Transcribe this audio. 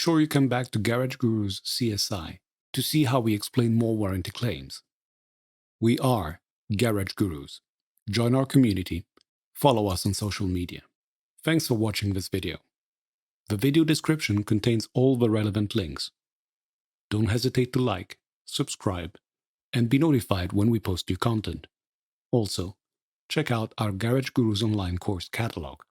sure you come back to Garage Guru's CSI to see how we explain more warranty claims. We are Garage Gurus. Join our community. Follow us on social media. Thanks for watching this video. The video description contains all the relevant links. Don't hesitate to like, subscribe, and be notified when we post new content. Also, check out our Garage Gurus online course catalog.